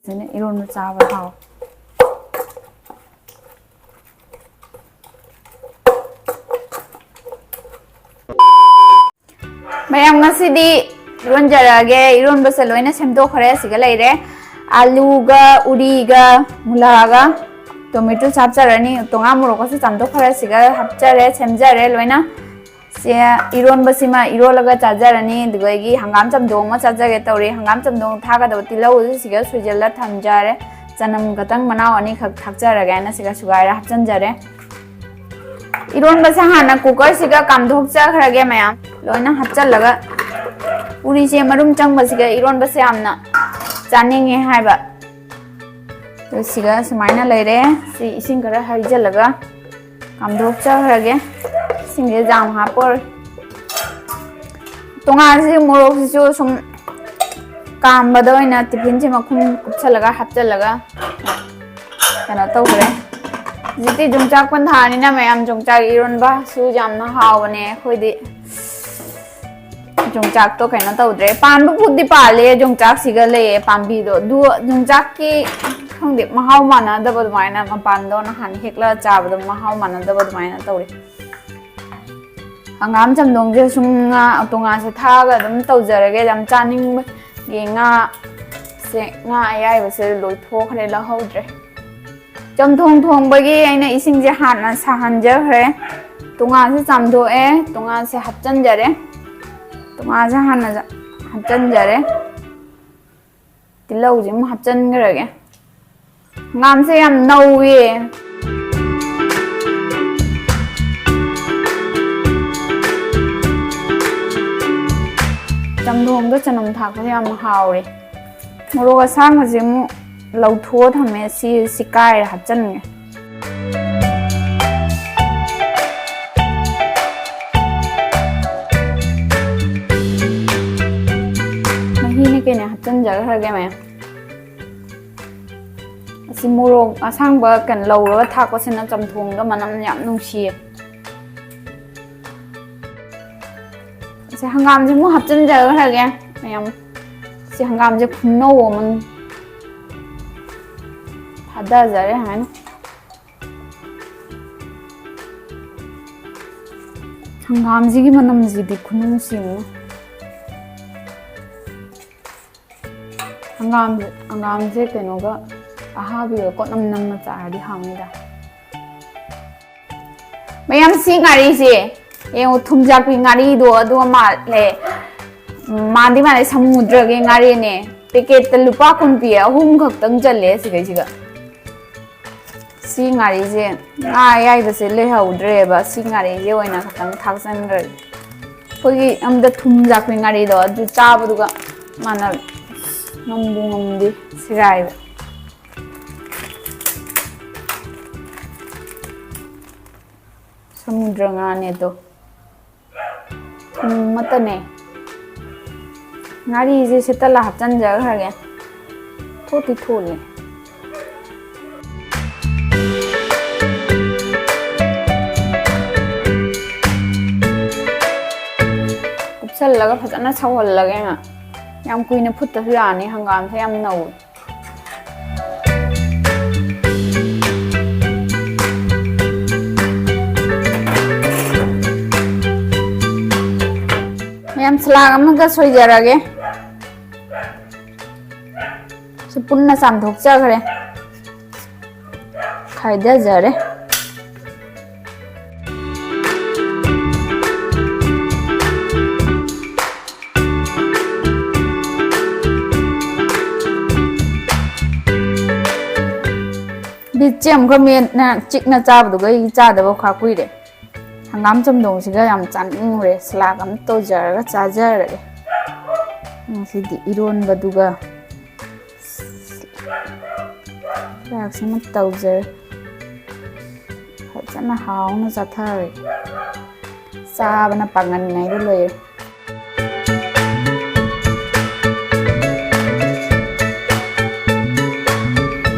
Ini iron cabai hao. Mayam ngasi di iron jarage iron basa loina semdo khare siga laire alu ga uri ga mula ga tomato chapcharani tonga morok se chamdo khare siga hapchare semjare loina se iron basima irolaga chajarani dugai hangam chamdong ma chajage tawri hangam chamdong thaga do tilau siga sujella thamjare chanam gatang manao ani khak thakjaraga na siga sugaira hapchanjare iron basa hana cooker siga kamdhok cha kharage mayam loina hapchalaga uri se marum changba siga iron basa amna chaninge haiba to siga sumaina leire si ising kara harijalaga kamdhok cha kharage singe jam hapor tonga si morok si chu sum kam badoina tiffin se makhum kupchalaga hapchalaga kana tawre jiti jungchak pan thani na mayam jungchak iron ba su jam na hawne khoidi jungchak to kaina tawdre pan bu pudi pale jungchak siga le pambi do du jungchak ki khongde mahaw mana da bod maina ma pan do na han hekla cha bod mahaw mana da bod maina tawre hangam chamdong je sunga tonga se thaga dum tawjarage jam chaning ge nga se nga ayai ba se loi thokre la hodre cham thong thong bagi aina ising je hana sahan je khre tonga se chamdo e tonga se hapchan jare tonga se hana hapchan jare tilau je mu hapchan grage ngam se yam nawi cham thong da chanam thak ko yam hauri moroga sang je mu lau thua thame si sikai hapchan nge mahi ne ke ne hapchan jaga khage me si morok asang ba kan lau ro thak ko sina cham thong da manam yam nungsi si hangam je mu hapchan jaga khage mayam si hangam je phunno man ada jare han hangam ji gi manam ji di khunung sim hangam je keno ga aha bi ko nam nam na cha di hamida mayam si ngari si e thumjak pi ngari do adu ma le mandi ma samudra ge ngari ne packet ta lupa kun pi ahum khak tang challe siga si ngari je ai ba se le haudre ba si ngari je oina khatang thaksan re poi amda thum jak pe ngari do du cha bu ga mana ngomdi sirai samudra ngane to mata ne ngari je setala hapchan ja khage thoti thole laga phajana chawal lage ma yam kuina phutta hirani hangam se yam nau yam slag amga soi jarage se punna sam dhok cha khare khaida jare bicham khamen na chikna chab du gai cha da ba kha kui de hangam chamdong siga yam chaning re slag am to jar ga cha jar re si di iron baduga slag sim to jar chana haw na cha thare sa bana pangan nai do le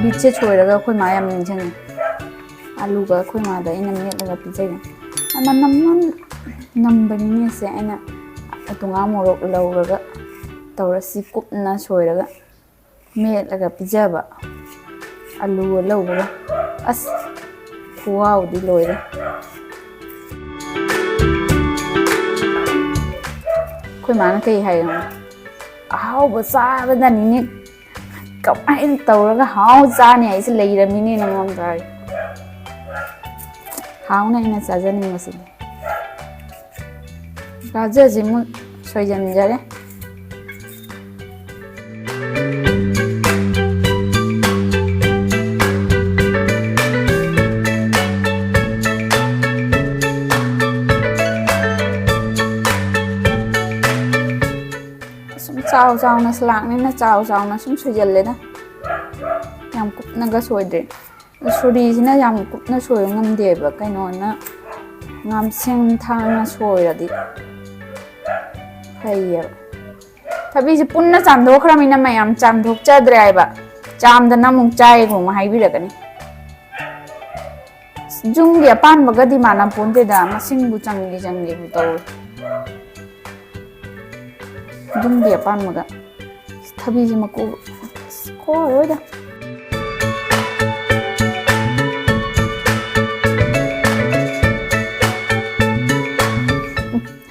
biche choiraga khoi ma yam ninjang alu ga khoi ma da ina met laga pijai ama nam bani ne se ina atunga morok lauraga tawra si kupna choiraga मेटलगा पिजाबा आलू लौबगा अस खुवाउदी लोइरे कोई माना कई hi how चाबदानी कमाइन तौरगा how चाने ऐसे लेरमिने नमम दाई हाउना इना चाजनी मसिन गाजर जिमु सोयजनजरे चाव चाव ना सलांग ने चाव चाव ना सुम सुजल्ले ना याम कुपना गा सोइदे सुरी सिना याम कुपना सोय ngam ba kaino na ngam seng thang na soiradi hayya thabi ji punna chamdok khramina mayam chamdok chadre ai ba chamda na mung chai go ma hai bi ragani jung dia pan baga di mana ponte da masing bu changi bu taw jung dia pan maga thabi ji mako ko roida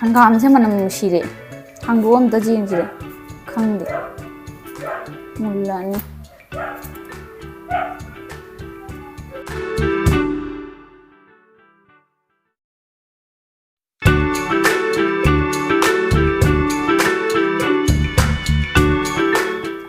hangam se manam shire hangom ta jing jire khangde mullani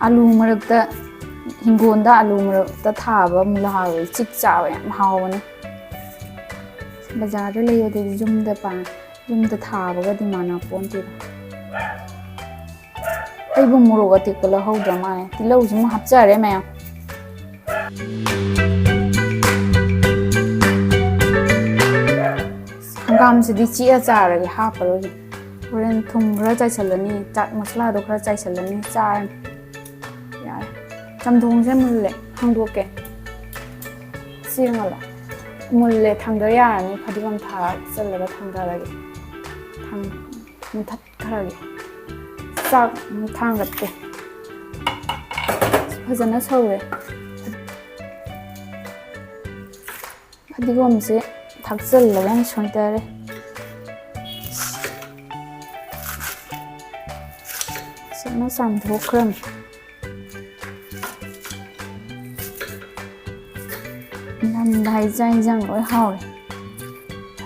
आलू मरकता हिंगोंदा आलू मरकता थाबा मुलाहावे चिक चावे याम हावने बाजार ले योदे जुमदा पान जुमदा थाबगा दि माना पोंते अइबु मोरोगा तेकला हौद्रा माने तिलौ जिमु हापचारे मया हंगाम सिदि चिया चारगे हापरो होरेन थुम खरा चाइसलनी चाट मसला दो खरा चाइसलनी चार चमथोंग से मुल्ले हांदोके सिंगला मुल्ले थांदो यारानी फदिगम था चलगा थांगालागे थांग मुथत खरागे चाक थांगत्ते फजना सौरे फदिगम से थाकचलगा सोंतारे सना सामथोख्रम भाई जाई जंग ओय हावे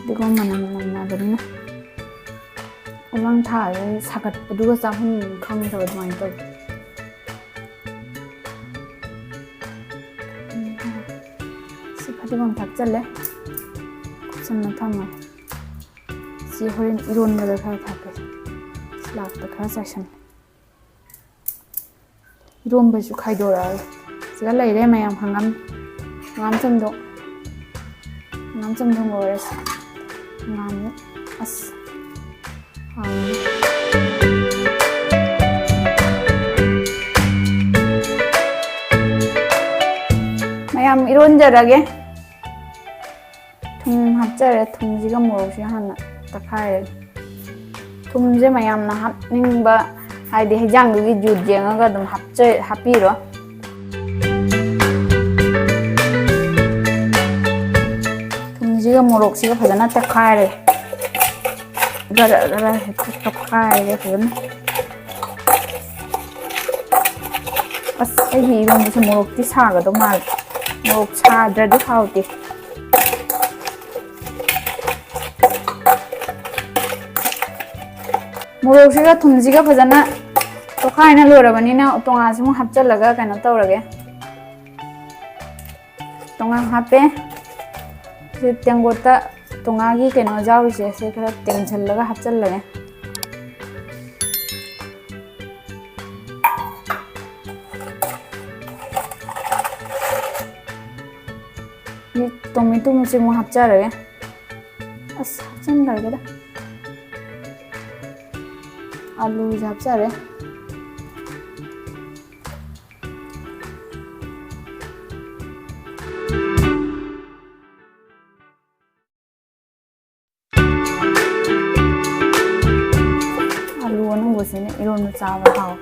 दिगो मनम नमना बना उलंग थाले सागत पदुगा चाहुन खंग थब माइन तो सिफादिगम थाक चले सन्ना थामा सि होरिन इरोन मदर खा थाके स्लाक त खा सेक्शन इरोन बसु खाइदोरा सिगा लैरे मयाम हंगम ngam chamdo ngores ngam as mayam iron jarage thum hapjare thum jiga morok si hana takhai thum je mayam na hapning ba haide hejang gi jut jenga ga dum hapche hapiro 지금 모록 지금 바다나 딱하래 가라 딱하래 그건 아스 이 이런 무슨 모록티 사가도 말 모록 사드라도 하우디 모록시가 tum지가 바다나 딱하이나 로라바니나 동아지 뭐 합절라가 가나 떠오르게 동아 합에 तेंगोता तोंगागी केनो जाउ से खरा तेंछल लगा हचल लगे ये tomato मुझे मु हपचा रहे अस हचन लगे दा आलू हपचा रहे 이런 짜와 하오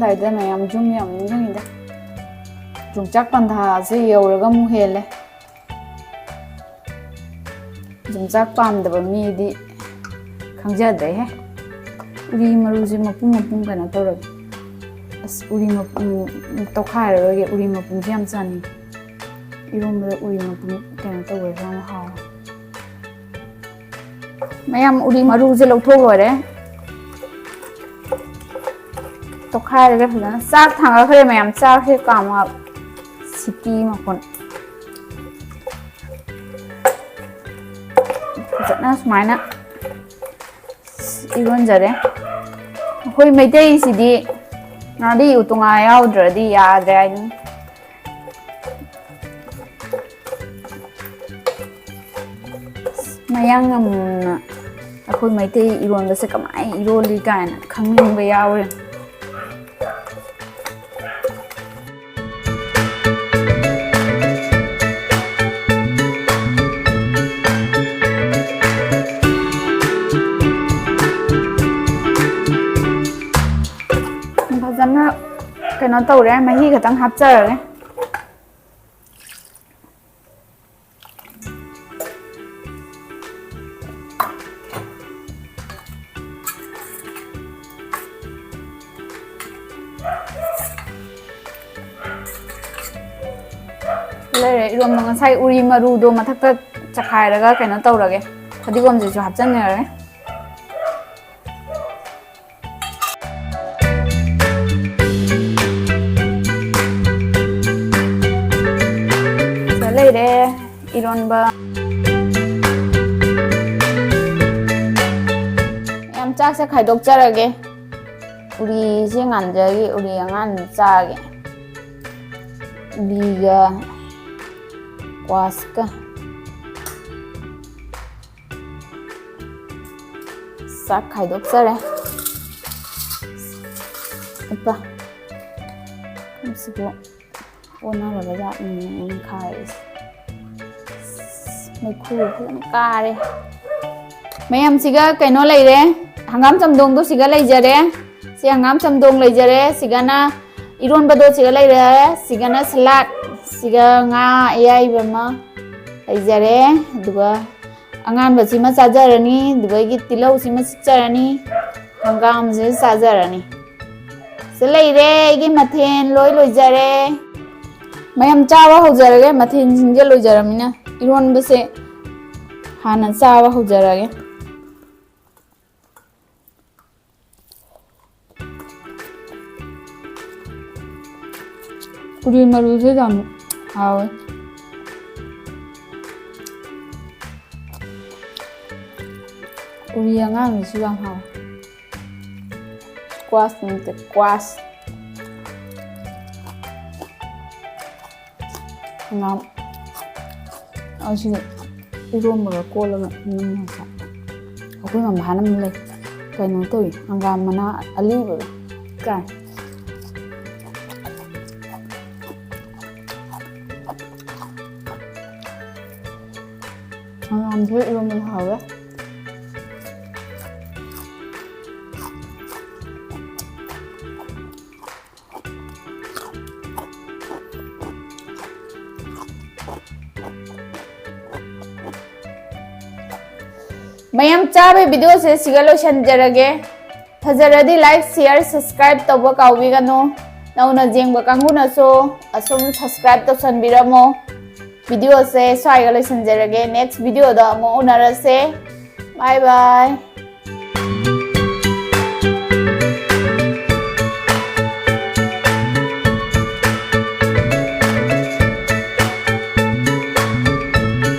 ꯂꯣꯏꯔꯝꯗꯥꯏꯗ ꯃꯌꯥꯝ ꯖꯨꯝ ꯌꯥꯝ ꯅꯤꯡꯁꯤꯡꯉꯤꯗ ꯌꯣꯡꯆꯥꯛ ꯄꯟꯊꯥꯁꯦ ꯌꯧꯔꯒ ꯑꯃꯨꯛ ꯍꯦꯜꯂꯦ ꯌꯣꯡꯆꯥꯛ ꯄꯥꯝꯗꯕ ꯃꯤꯗꯤ ꯈꯪꯖꯗ꯭ꯔꯦꯍꯦ ꯎꯔꯤ ꯃꯔꯨꯁꯦ ꯃꯄꯨꯝ ꯃꯄꯨꯝ ꯀꯩꯅꯣ ꯇꯧꯔꯒꯦ ꯑꯁ ꯎꯔꯤ ꯃꯄꯨꯝ ꯇꯧꯈꯥꯏꯔꯔꯣꯏꯒꯦ ꯎꯔꯤ ꯃꯄꯨꯝꯁꯦ ꯌꯥꯝ ꯆꯥꯅꯤꯡꯉꯦ 이런데 우리 그냥 또 왜 그러나 하오 mayam 우리 마루제 ꯂꯧꯊꯣꯛꯂꯣꯏꯔꯦ ꯇꯣꯈꯥꯏꯔꯒ ꯐꯖꯅ ꯆꯥꯛ ꯊꯥꯡꯒꯠꯈ꯭ꯔꯦ ꯃꯌꯥꯝ ꯆꯥꯛꯁꯦ ꯀꯥꯝꯃ ꯁꯤꯇꯤ ꯃꯈꯣꯟ ꯐꯖꯅ ꯁꯨꯃꯥꯏꯅ 이런저래 ꯑꯩꯈꯣꯏ ꯃꯩꯇꯩꯁꯤꯗꯤ ꯉꯥꯔꯤ ꯎꯇꯨꯡꯉꯥ ꯌꯥꯎꯗ꯭ꯔꯗꯤ ꯌꯥꯗ꯭ꯔꯦ ꯍꯥꯏꯗꯨꯅꯤ ꯃꯌꯥꯡ ꯌꯥꯝꯅ ꯑꯩꯈꯣꯏ ꯃꯩꯇꯩ ꯏꯔꯣꯟꯕꯁꯦ ꯀꯃꯥꯏꯅ ꯏꯔꯣꯜꯂꯤ ꯀꯥꯏꯅ ꯈꯪꯅꯤꯡꯕ ꯌꯥꯎꯔꯦ ꯐꯖꯅ ꯀꯩꯅꯣ ꯇꯧꯔꯦ ꯃꯍꯤ ꯈꯛꯇꯪ ꯍꯥꯞꯆꯔꯒꯦ ꯂꯩꯔꯦ 이런ꯕ ꯉꯁꯥꯏ 우리 마루도 마탁다 ꯆꯈꯥꯏꯔꯒ ꯀꯩꯅꯣ ꯇꯧꯔꯒꯦ ꯐꯗꯤꯒꯣꯝꯁꯤꯁꯨ ꯍꯥꯞꯆꯟꯅꯔꯦ ꯂꯩꯔꯦ 이런바 ꯌꯥꯝ ꯆꯥꯛꯁꯦ ꯈꯥꯏꯗꯣꯛꯆꯔꯒꯦ 우리ꯁꯦ ꯉꯥꯟꯖꯒꯤ 우리 ꯑꯉꯥꯡ ꯆꯥꯒꯦ 우리가 ꯋꯥꯁꯀ ꯆꯥꯛ ꯈꯥꯏꯗꯣꯛꯆꯔꯦ 오빠 ꯀꯝꯁꯤꯕꯨ 오나라가 자는 카이스 매쿠 그냥 까래 ꯃꯌꯥꯝꯁꯤꯒ ꯀꯩꯅꯣ ꯂꯩꯔꯦ ꯍꯪꯒꯥꯝ ꯆꯝꯗꯣꯡꯗꯣ ꯁꯤꯒ ꯂꯩꯖꯔꯦ ꯁꯤ ꯍꯪꯒꯥꯝ ꯆꯝꯗꯣꯡ ꯂꯩꯖꯔꯦ ꯁꯤꯒꯅ 이런ꯕꯗꯣ siga ꯂꯩꯔꯦ sigana salad siga nga ꯑꯌꯥꯏꯕ ꯑꯃ ꯂꯩꯖꯔꯦ ꯑꯗꯨꯒ ꯑꯉꯥꯟꯕꯁꯤꯃ ꯆꯥꯖꯔꯅꯤ ꯑꯗꯨꯒ ꯑꯩꯒꯤ ꯇꯤꯜꯍꯧꯁꯤꯃ ꯁꯤꯛꯆꯔꯅꯤ ꯍꯪꯒꯥꯝꯁꯤ ꯆꯥꯖꯔꯅꯤ ꯁꯤ ꯂꯩꯔꯦ ꯑꯩꯒꯤ ꯃꯊꯦꯜ ꯂꯣꯏꯖꯔꯦ ꯃꯌꯥꯝ ꯆꯥꯕ ꯍꯧꯖꯔꯒꯦ ꯃꯊꯦꯜꯁꯤꯡꯁꯦ ꯂꯣꯏꯖꯔꯝꯅꯤꯅ 이런ꯕꯁꯦ 하나 짜와 후자라게 우리 마루새 좀 하오 우리 양아는 시간 하오 꽈스인데 꽈스 나 아시네 이런거를 꼴라가 있는 거죠. 그거만 많은 래 그냥 또 한가마나 알리브 까. 안 돼, 이러면 하왜? mayam chabe video se sigalo shanjarage fazaradi like share subscribe tawba kawbigano nauna jengba kanguna so asum subscribe to sanbiramo video se swai galo shanjarage next video da mo unarase bye bye